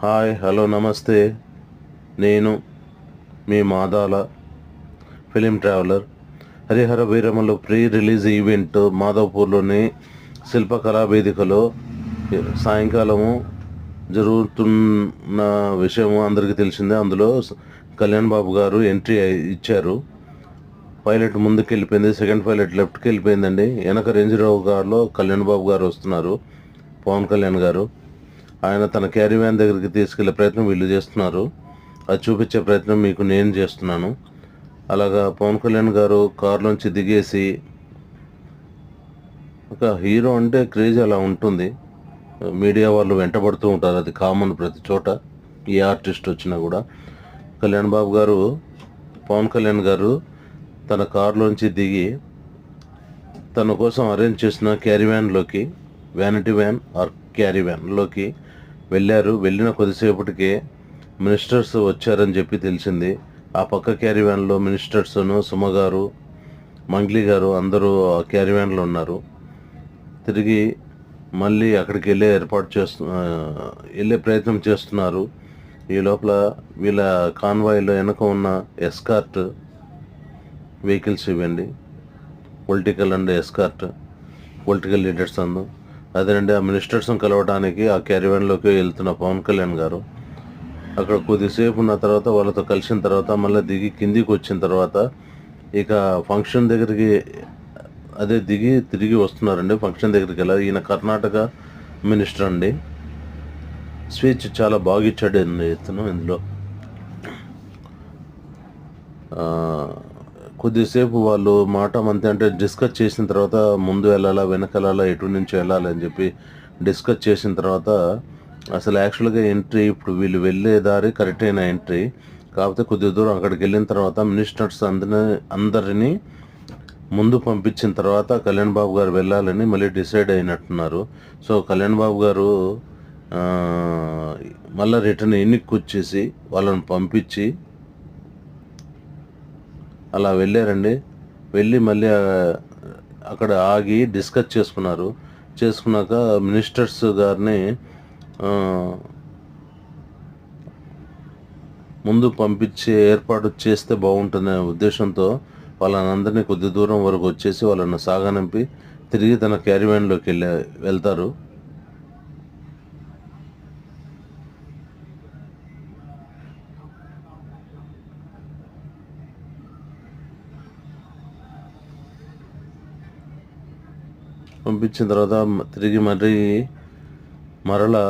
Hi hello నమస్తే. నేను మీ Madala film traveller. Harihara Veeramallu pre release event మాధవపూర్లోని శిల్పకళా వేదికలో సాయంకాలము జరుగుతున్న విషయము అందరికీ తెలిసిందే. అందులో కళ్యాణ్ బాబు గారు ఎంట్రీ ఇచ్చారు. పైలట్ ముందుకు వెళ్ళిపోయింది, సెకండ్ పైలట్ లెఫ్ట్కి వెళ్ళిపోయిందండి. వెనక రేంజ్ రోవర్ గారులో కళ్యాణ్ బాబు గారు వస్తున్నారు, పవన్ కళ్యాణ్ గారు. ఆయన తన క్యారీ వ్యాన్ దగ్గరికి తీసుకెళ్లే ప్రయత్నం వీళ్ళు చేస్తున్నారు. అది చూపించే ప్రయత్నం మీకు నేను చేస్తున్నాను. అలాగా పవన్ కళ్యాణ్ గారు కారులోంచి దిగేసి, ఒక హీరో అంటే క్రేజ్ అలా ఉంటుంది. మీడియా వాళ్ళు వెంటబడుతూ ఉంటారు, అది కామన్ ప్రతి చోట. ఏ ఆర్టిస్ట్ వచ్చినా కూడా కళ్యాణ్ బాబు గారు, పవన్ కళ్యాణ్ గారు తన కారులోంచి దిగి తన కోసం అరేంజ్ చేసిన క్యారీ వ్యాన్లోకి, వ్యానిటీ వ్యాన్ ఆర్ క్యారీ వ్యాన్లోకి వెళ్ళారు. వెళ్ళిన కొద్దిసేపటికే మినిస్టర్స్ వచ్చారని చెప్పి తెలిసింది. ఆ పక్క క్యారీ వ్యాన్లో మినిస్టర్స్ను, సుమ గారు, మంగ్లీ గారు అందరూ ఆ క్యారీ వ్యాన్లో ఉన్నారు. తిరిగి మళ్ళీ అక్కడికి వెళ్ళే ప్రయత్నం చేస్తున్నారు. ఈ లోపల వీళ్ళ కాన్వాయ్లో వెనక ఉన్న ఎస్కార్ట్ వెహికల్స్ ఇవ్వండి, political and escort, political leaders అందు అదేనండి. ఆ మినిస్టర్స్ని కలవడానికి ఆ క్యారీవాన్లోకి వెళ్తున్న పవన్ కళ్యాణ్ గారు అక్కడ కొద్దిసేపు ఉన్న తర్వాత వాళ్ళతో కలిసిన తర్వాత మళ్ళీ దిగి కిందికి వచ్చిన తర్వాత ఇక ఫంక్షన్ దగ్గరికి దిగి తిరిగి వస్తున్నారండి. ఫంక్షన్ దగ్గరికి వెళ్ళారు. ఈయన కర్ణాటక మినిస్టర్ అండి. స్పీచ్ చాలా బాగా ఇచ్చాడండి ఇతను. ఇందులో కొద్దిసేపు వాళ్ళు మాట మంతే అంటే డిస్కస్ చేసిన తర్వాత ముందు వెళ్ళాలా వెనకాల ఎటు నుంచి వెళ్ళాలి అని చెప్పి డిస్కస్ చేసిన తర్వాత అసలు యాక్చువల్గా ఎంట్రీ ఇప్పుడు వీళ్ళు వెళ్ళే దారి కరెక్ట్ అయిన ఎంట్రీ. కాకపోతే కొద్ది దూరం అక్కడికి వెళ్ళిన తర్వాత మినిస్టర్స్ అందరినీ ముందు పంపించిన తర్వాత కళ్యాణ్ బాబు గారు వెళ్ళాలని మళ్ళీ డిసైడ్ అయినట్టున్నారు. సో కళ్యాణ్ బాబు గారు మళ్ళీ రిటర్న్ ఎన్నికకి వచ్చేసి వాళ్ళని పంపించి అలా వెళ్ళారండి. వెళ్ళి మళ్ళీ అక్కడ ఆగి డిస్కస్ చేసుకున్నాక మినిస్టర్స్ గారిని ముందు పంపించే ఏర్పాటు చేస్తే బాగుంటుందనే ఉద్దేశంతో వాళ్ళని అందరినీ కొద్ది దూరం వరకు వచ్చేసి వాళ్ళని సాగనంపి తిరిగి తన క్యారీవ్యాన్లోకి వెళ్తారు. పంపించిన తర్వాత తిరిగి మరలా